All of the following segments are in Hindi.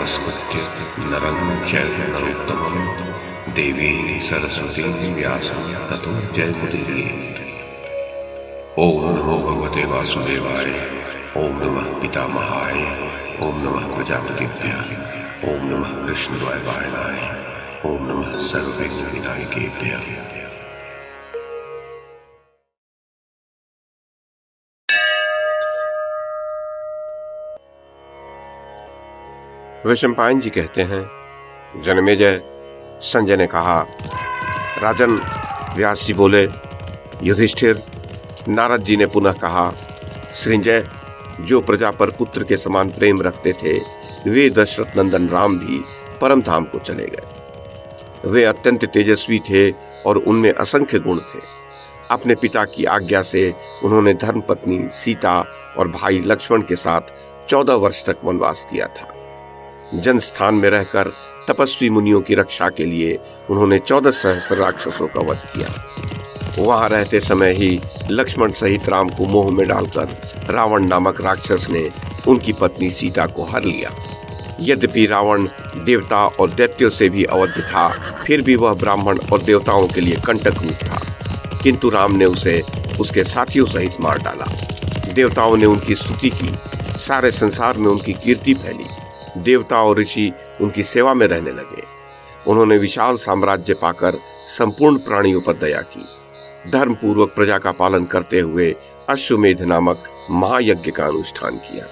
नमस्कृत्य नरं चैव नरोत्तमं देवीं सरस्वतीं व्यासं ततो जयमुदीरयेत्। ओम नमो भगवते वासुदेवाय। ओम नमः पितामहाय। ओम नमः प्रजापतिभ्यः। ओम नमः कृष्णद्वैपायनाय। ओम नमः सर्वविघ्नविनायकेभ्यः। वैशंपायन जी कहते हैं, जनमेजय, संजय ने कहा, राजन। व्यास जी बोले, युधिष्ठिर। नारद जी ने पुनः कहा, सृंजय, जो प्रजा पर पुत्र के समान प्रेम रखते थे, वे दशरथ नंदन राम भी परम धाम को चले गए। वे अत्यंत तेजस्वी थे और उनमें असंख्य गुण थे। अपने पिता की आज्ञा से उन्होंने धर्मपत्नी सीता और भाई लक्ष्मण के साथ 14 वर्ष तक वनवास किया था। जन स्थान में रहकर तपस्वी मुनियों की रक्षा के लिए उन्होंने 14 सहस्त्र राक्षसों का वध किया। वहां रहते समय ही लक्ष्मण सहित राम को मोह में डालकर रावण नामक राक्षस ने उनकी पत्नी सीता को हर लिया। यद्यपि रावण देवता और दैत्यों से भी अवध था, फिर भी वह ब्राह्मण और देवताओं के लिए कंटक रूप था। किंतु राम ने उसे उसके साथियों सहित मार डाला। देवताओं ने उनकी स्तुति की, सारे संसार में उनकी कीर्ति फैली। देवता और ऋषि उनकी सेवा में रहने लगे। उन्होंने विशाल साम्राज्य पाकर संपूर्ण प्राणियों पर दया की। धर्म पूर्वक प्रजा का पालन करते हुए अश्वमेध नामक महायज्ञ का अनुष्ठान किया।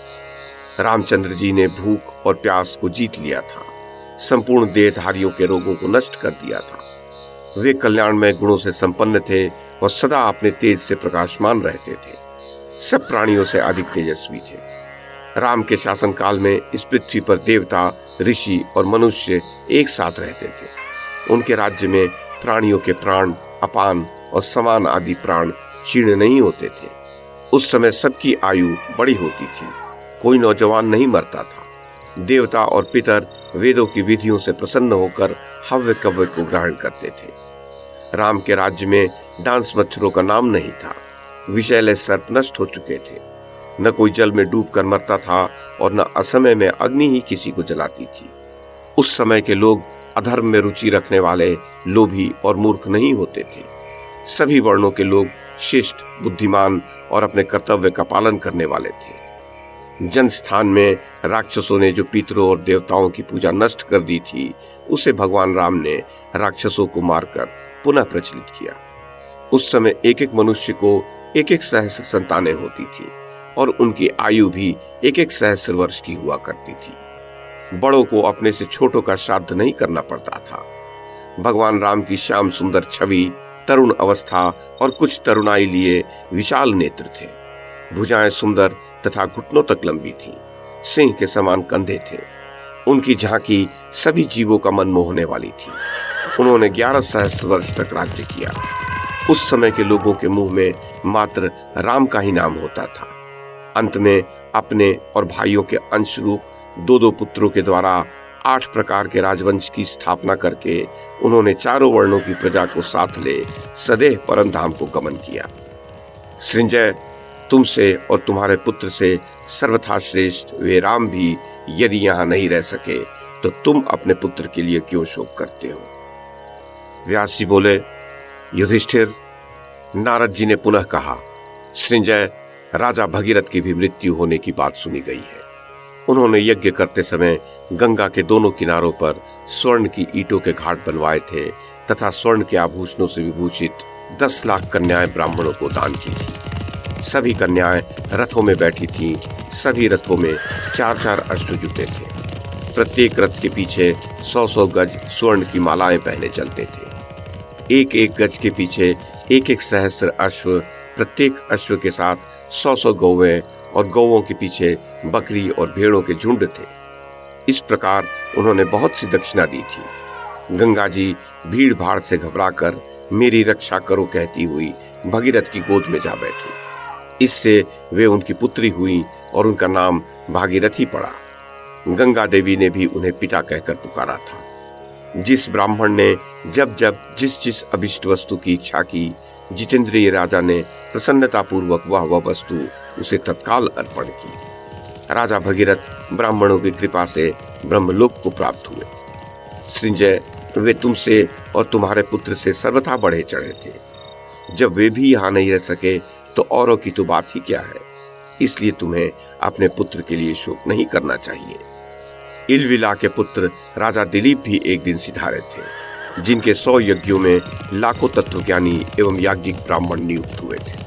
रामचंद्र जी ने भूख और प्यास को जीत लिया था। संपूर्ण देहधारियों के रोगों को नष्ट कर दिया था। वे कल्याणमय गुणों से संपन्न थे और सदा अपने तेज से प्रकाशमान रहते थे। सब प्राणियों से अधिक तेजस्वी थे। राम के शासन काल में इस पृथ्वी पर देवता, ऋषि और मनुष्य एक साथ रहते थे। उनके राज्य में प्राणियों के प्राण, अपान और समान आदि प्राण क्षीण नहीं होते थे। उस समय सबकी आयु बड़ी होती थी, कोई नौजवान नहीं मरता था। देवता और पितर वेदों की विधियों से प्रसन्न होकर हव्य कव्य को ग्रहण करते थे। राम के राज्य में डांस मच्छरों का नाम नहीं था। विषैले सर्प नष्ट हो चुके थे। न कोई जल में डूबकर मरता था और न असमय में अग्नि ही किसी को जलाती थी। उस समय के लोग अधर्म में रुचि रखने वाले, लोभी और मूर्ख नहीं होते थे। सभी वर्णों के लोग शिष्ट, बुद्धिमान और अपने कर्तव्य का पालन करने वाले थे। जन स्थान में राक्षसों ने जो पितरों और देवताओं की पूजा नष्ट कर दी थी, उसे भगवान राम ने राक्षसों को मारकर पुनः प्रचलित किया। उस समय एक एक मनुष्य को एक एक सहस्र संतानें होती थी और उनकी आयु भी एक एक सहस्र वर्ष की हुआ करती थी। बड़ों को अपने से छोटों का श्राद्ध नहीं करना पड़ता था। भगवान राम की श्याम सुंदर छवि, तरुण अवस्था और कुछ तरुणाई लिए विशाल नेत्र थे। भुजाएं सुंदर तथा घुटनों तक लंबी थीं। सिंह के समान कंधे थे। उनकी झांकी सभी जीवों का मन मोहने वाली थी। उन्होंने 11 सहस्त्र वर्ष तक राज्य किया। उस समय के लोगों के मुंह में मात्र राम का ही नाम होता था। अंत में अपने और भाइयों के अंश रूप 2-2 पुत्रों के द्वारा 8 प्रकार के राजवंश की स्थापना करके उन्होंने चारों वर्णों की प्रजा को साथ ले सदैव परम धाम को गमन किया। सृंजय, तुमसे और तुम्हारे पुत्र से सर्वथा श्रेष्ठ वे राम भी यदि यहाँ नहीं रह सके तो तुम अपने पुत्र के लिए क्यों शोक करते हो? व्यास जी बोले, युधिष्ठिर। नारद जी ने पुनः कहा, सृंजय, राजा भगीरथ की भी मृत्यु होने की बात सुनी गई है। उन्होंने यज्ञ करते समय गंगा के दोनों किनारों पर स्वर्ण की ईंटों के घाट बनवाए थे तथा स्वर्ण के आभूषणों से विभूषित 10 लाख कन्याएं ब्राह्मणों को दान की थी। सभी कन्याएं रथों में बैठी थीं। सभी रथों में 4-4 अश्व जुटे थे। प्रत्येक रथ के पीछे 100-100 गज स्वर्ण की मालाएं पहने चलते थे। एक गज के पीछे एक सहस्त्र अश्व, प्रत्येक अश्व के साथ 100-100 गौवें और गौवों के पीछे बकरी और भेड़ों के झुंड थे। इस प्रकार उन्होंने बहुत सी दक्षिणा दी थी। गंगा जी भीड़ भाड़ से घबराकर मेरी रक्षा करो कहती हुई भगीरथ की गोद में जा बैठी। इससे वे उनकी पुत्री हुई और उनका नाम भागीरथी पड़ा। गंगा देवी ने भी उन्हें पिता कहकर पुकारा था। जिस ब्राह्मण ने जब जब जिस अभिष्ट वस्तु की इच्छा की, जितेंद्रिय राजा ने प्रसन्नता पूर्वक वह वस्तु उसे तत्काल अर्पण की। राजा भगीरथ ब्राह्मणों की कृपा से ब्रह्मलोक को प्राप्त हुए। सृंजय, वे तुमसे और तुम्हारे पुत्र से सर्वथा बढ़े चढ़े थे। जब वे भी यहाँ नहीं रह सके तो औरों की तो बात ही क्या है। इसलिए तुम्हें अपने पुत्र के लिए शोक नहीं करना चाहिए। इलविला के पुत्र राजा दिलीप भी एक दिन सिधारे थे, जिनके 100 यज्ञों में लाखों तत्वज्ञानी एवं याज्ञिक ब्राह्मण नियुक्त हुए थे।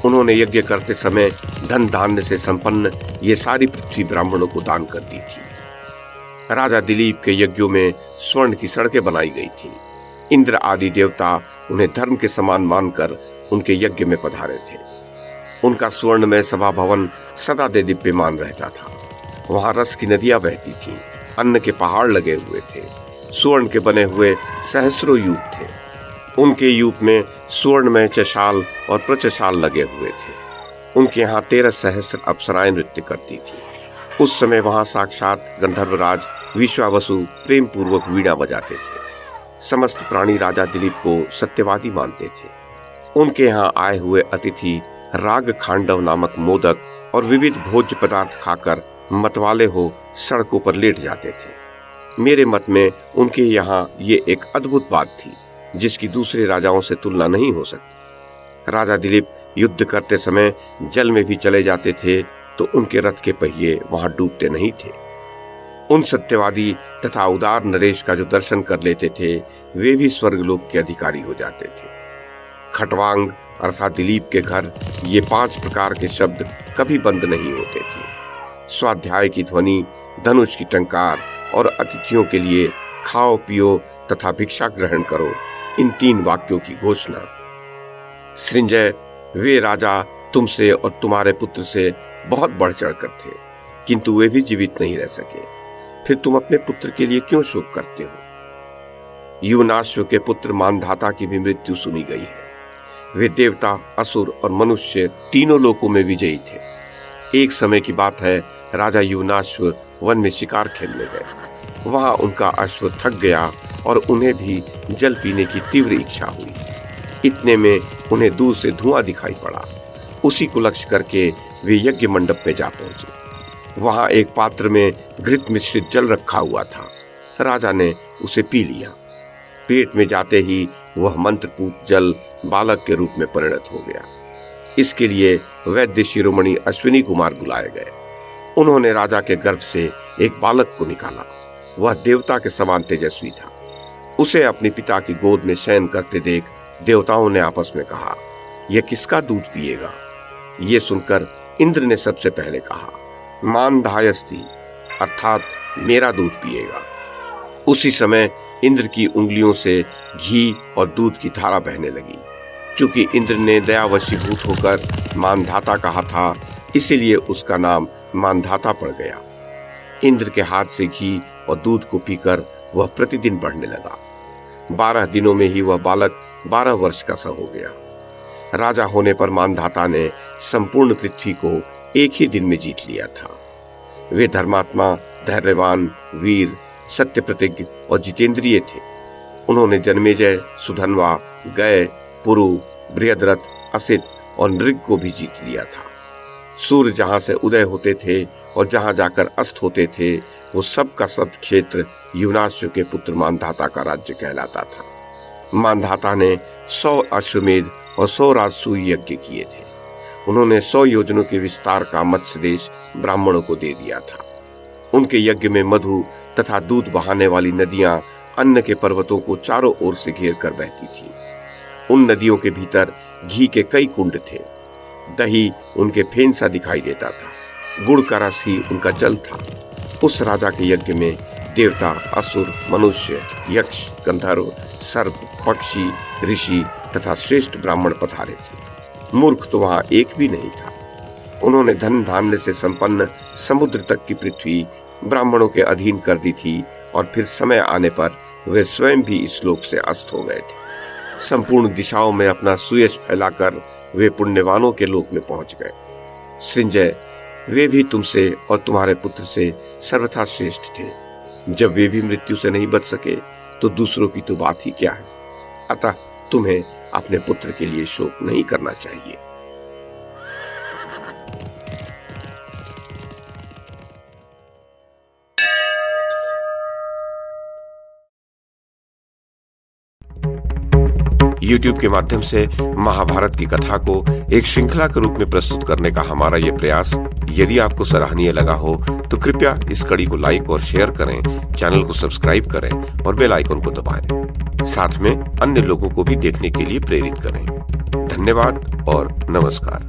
उन्होंने यज्ञ करते समय धन धान्य से संपन्न ये सारी पृथ्वी ब्राह्मणों को दान कर दी थी। राजा दिलीप के यज्ञों में स्वर्ण की सड़कें बनाई गई थी। इंद्र आदि देवता उन्हें धर्म के समान मानकर उनके यज्ञ में पधारे थे। उनका स्वर्ण में सभा भवन सदा दे दिव्यमान रहता था। वहां रस की नदियां बहती थीं, अन्न के पहाड़ लगे हुए थे, स्वर्ण के बने हुए सहस्रों यूप थे। उनके यूप में स्वर्ण में चशाल और प्रचशाल लगे हुए थे। उनके यहाँ 13 सहस्र अप्सराएं नृत्य करती थी। उस समय वहां साक्षात गंधर्वराज विश्वावसु प्रेम पूर्वक वीणा बजाते थे। समस्त प्राणी राजा दिलीप को सत्यवादी मानते थे। उनके यहाँ आए हुए अतिथि राग खांडव नामक मोदक और विविध भोज्य पदार्थ खाकर मतवाले हो सड़कों पर लेट जाते थे। मेरे मत में उनके यहाँ ये एक अद्भुत बात थी, जिसकी दूसरे राजाओं से तुलना नहीं हो सकती। राजा दिलीप युद्ध करते समय जल में भी चले जाते थे तो उनके रथ के पहिए वहां डूबते नहीं थे। उन सत्यवादी तथा उदार नरेश का जो दर्शन कर लेते थे, वे भी स्वर्गलोक के अधिकारी हो जाते थे। खटवांग अर्थात दिलीप के घर ये 5 प्रकार के शब्द कभी बंद नहीं होते थे। स्वाध्याय की ध्वनि, धनुष की टंकार और अतिथियों के लिए खाओ पियो तथा भिक्षा ग्रहण करो, इन 3 वाक्यों की घोषणा। सृंजय, वे राजा तुमसे और तुम्हारे पुत्र से बहुत बढ़ चढ़कर थे, किंतु वे भी जीवित नहीं रह सके। फिर तुम अपने पुत्र के लिए क्यों शोक करते हो? युवनाश्व के पुत्र मानधाता की भी मृत्यु सुनी गई है। वे देवता, असुर और मनुष्य तीनों लोकों में विजयी थे। एक समय की बात है, राजा युवनाश्व वन में शिकार खेलने गए। वहां उनका अश्व थक गया और उन्हें भी जल पीने की तीव्र इच्छा हुई। इतने में उन्हें दूर से धुआं दिखाई पड़ा। उसी को लक्ष्य करके वे यज्ञ मंडप में जा पहुंचे। वहां एक पात्र में घृत मिश्रित जल रखा हुआ था। राजा ने उसे पी लिया। पेट में जाते ही वह मंत्रपूत जल बालक के रूप में परिणत हो गया। इसके लिए वैद्य शिरोमणि अश्विनी कुमार बुलाए गए। उन्होंने राजा के गर्भ से एक बालक को निकाला। वह देवता के समान तेजस्वी था। उसे अपने पिता की गोद में शयन करते देख देवताओं ने आपस में कहा, यह किसका दूध पिएगा? ये सुनकर इंद्र ने सबसे पहले कहा, मानधायस्ति अर्थात मेरा दूध पिएगा। उसी समय इंद्र की उंगलियों से घी और दूध की धारा बहने लगी। चूंकि इंद्र ने दयावशीभूत होकर मानधाता कहा था, इसीलिए उसका नाम मानधाता पड़ गया। इंद्र के हाथ से घी और दूध को पीकर वह प्रतिदिन बढ़ने लगा। 12 दिनों में ही वह बालक 12 वर्ष का सा हो गया। राजा होने पर मानधाता ने संपूर्ण पृथ्वी को एक ही दिन में जीत लिया था। वे धर्मात्मा, धैर्यवान, वीर, सत्य प्रतिज्ञ और जितेंद्रिय थे। उन्होंने जन्मेजय, सुधन्वा, गय, पुरु, बृहद्रथ, असित और नृग को भी जीत लिया था। सूर्य जहां से उदय होते थे और जहां जाकर अस्त होते थे, वो सब का सब क्षेत्र युवनाश्व के पुत्र मानधाता का राज्य कहलाता था। मानधाता ने 100 अश्वमेध और 100 राजसूय यज्ञ किए थे। उन्होंने 100 योजनों के विस्तार का मत्स्य देश ब्राह्मणों को दे दिया था। उनके यज्ञ में मधु तथा दूध बहाने वाली नदियां अन्न के पर्वतों को चारों ओर से घेर कर बहती थी। उन नदियों के भीतर घी के कई कुंड थे। दही उनके फेन सा दिखाई देता था। गुड़ का रस ही उनका जल था। उस राजा के यज्ञ में देवता, असुर, मनुष्य, यक्ष, गंधर्व, सर्प, पक्षी, ऋषि तथा श्रेष्ठ ब्राह्मण पधारे थे। मूर्ख तो वहां एक भी नहीं था। उन्होंने धन धान्य से संपन्न समुद्र तक की पृथ्वी ब्राह्मणों के अधीन कर दी थी और फिर समय आने पर वे स्वयं भी इस लोक से अस्त हो गए थे। संपूर्ण दिशाओं में अपना सुयश फैलाकर वे पुण्यवानों के लोक में पहुंच गए। सृंजय, वे भी तुमसे और तुम्हारे पुत्र से सर्वथा श्रेष्ठ थे। जब वे भी मृत्यु से नहीं बच सके तो दूसरों की तो बात ही क्या है। अतः तुम्हें अपने पुत्र के लिए शोक नहीं करना चाहिए। YouTube के माध्यम से महाभारत की कथा को एक श्रृंखला के रूप में प्रस्तुत करने का हमारा ये प्रयास यदि आपको सराहनीय लगा हो तो कृपया इस कड़ी को लाइक और शेयर करें, चैनल को सब्सक्राइब करें और बेल आइकन को दबाएं। साथ में अन्य लोगों को भी देखने के लिए प्रेरित करें। धन्यवाद और नमस्कार।